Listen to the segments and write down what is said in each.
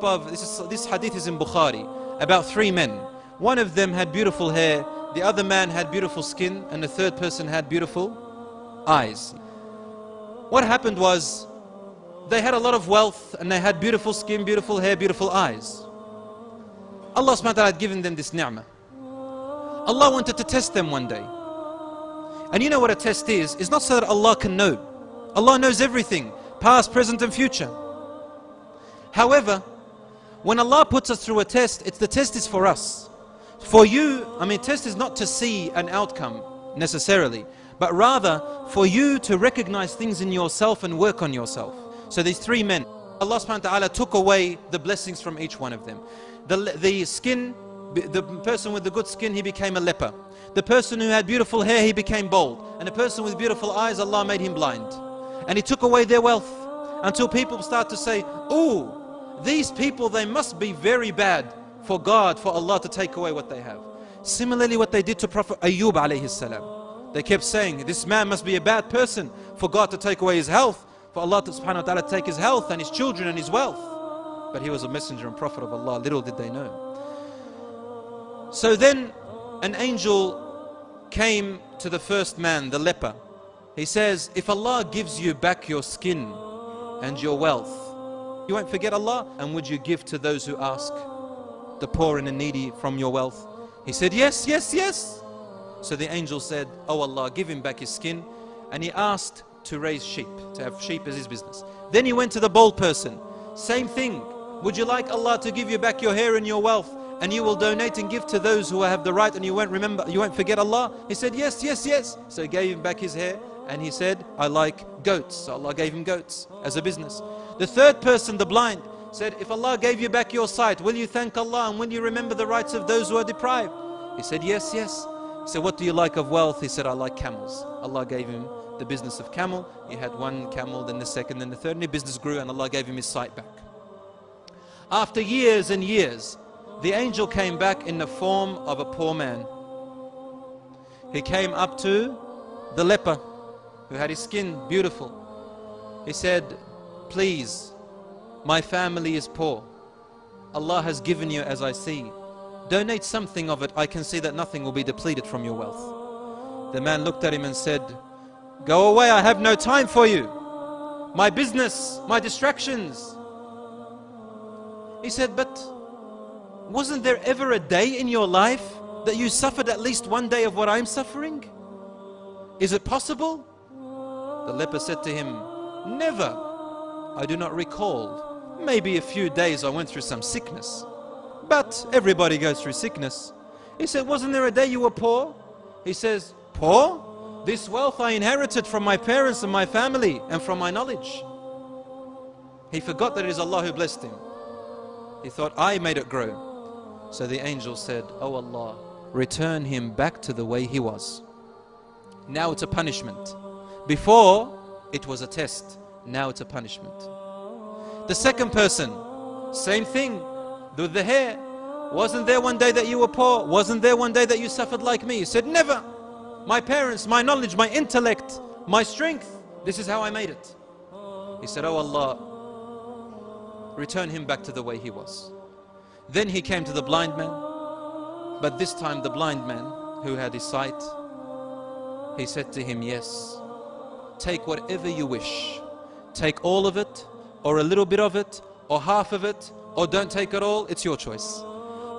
group of, this hadith is in Bukhari, about 3 men. One of them had beautiful hair, the other man had beautiful skin, and the third person had beautiful eyes. What happened was, they had a lot of wealth and they had beautiful skin, beautiful hair, beautiful eyes. Allah subhanahu wa ta'ala had given them this ni'mah. Allah wanted to test them one day. And you know what a test is? It's not so that Allah can know. Allah knows everything, past, present and future. However, when Allah puts us through a test, the test is for us. For you, test is not to see an outcome necessarily, but rather for you to recognize things in yourself and work on yourself. So these 3 men, Allah subhanahu wa ta'ala took away the blessings from each one of them. The skin, the person with the good skin, he became a leper. The person who had beautiful hair, he became bald. And the person with beautiful eyes, Allah made him blind. And He took away their wealth until people start to say, oh, these people, they must be very bad for God, for Allah to take away what they have. Similarly, what they did to Prophet Ayyub alayhi salam. They kept saying, this man must be a bad person for God to take away his health, for Allah subhanahu wa ta'ala to take his health and his children and his wealth. But he was a messenger and prophet of Allah, little did they know. So then an angel came to the first man, the leper. He says, if Allah gives you back your skin and your wealth, you won't forget Allah? And would you give to those who ask, the poor and the needy, from your wealth? He said, yes, yes, yes. So the angel said, oh Allah, give him back his skin. And he asked to raise sheep, to have sheep as his business. Then he went to the bald person. Same thing. Would you like Allah to give you back your hair and your wealth, and you will donate and give to those who have the right, and you won't forget Allah? He said, yes, yes, yes. So he gave him back his hair, and he said, I like goats. So Allah gave him goats as a business. The third person, the blind, said, if Allah gave you back your sight, will you thank Allah and will you remember the rights of those who are deprived? He said, yes, yes. He said, what do you like of wealth? He said, I like camels. Allah gave him the business of camel. He had 1 camel, then the second, then the third, and his business grew, and Allah gave him his sight back. After years and years, the angel came back in the form of a poor man. He came up to the leper who had his skin beautiful. He said, please, my family is poor. Allah has given you as I see. Donate something of it. I can see that nothing will be depleted from your wealth. The man looked at him and said, go away, I have no time for you. My business, my distractions. He said, but wasn't there ever a day in your life that you suffered at least 1 day of what I'm suffering? Is it possible? The leper said to him, never. I do not recall. Maybe a few days I went through some sickness. But everybody goes through sickness. He said, wasn't there a day you were poor? He says, poor? This wealth I inherited from my parents and my family and from my knowledge. He forgot that it is Allah who blessed him. He thought, I made it grow. So the angel said, oh Allah, return him back to the way he was. Now it's a punishment. Before, it was a test. Now it's a punishment. The second person, same thing. With the hair. Wasn't there one day that you were poor? Wasn't there one day that you suffered like me? He said, never. My parents, my knowledge, my intellect, my strength. This is how I made it. He said, oh Allah, return him back to the way he was. Then he came to the blind man. But this time the blind man who had his sight, he said to him, yes, take whatever you wish. Take all of it, or a little bit of it, or half of it, or don't take it all. It's your choice.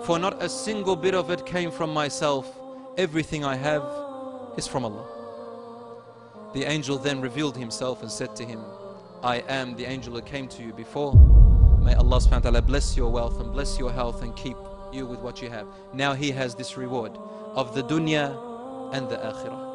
For not a single bit of it came from myself. Everything I have is from Allah. The angel then revealed himself and said to him, I am the angel that came to you before. May Allah subhanahu wa ta'ala bless your wealth and bless your health and keep you with what you have. Now he has this reward of the dunya and the akhirah.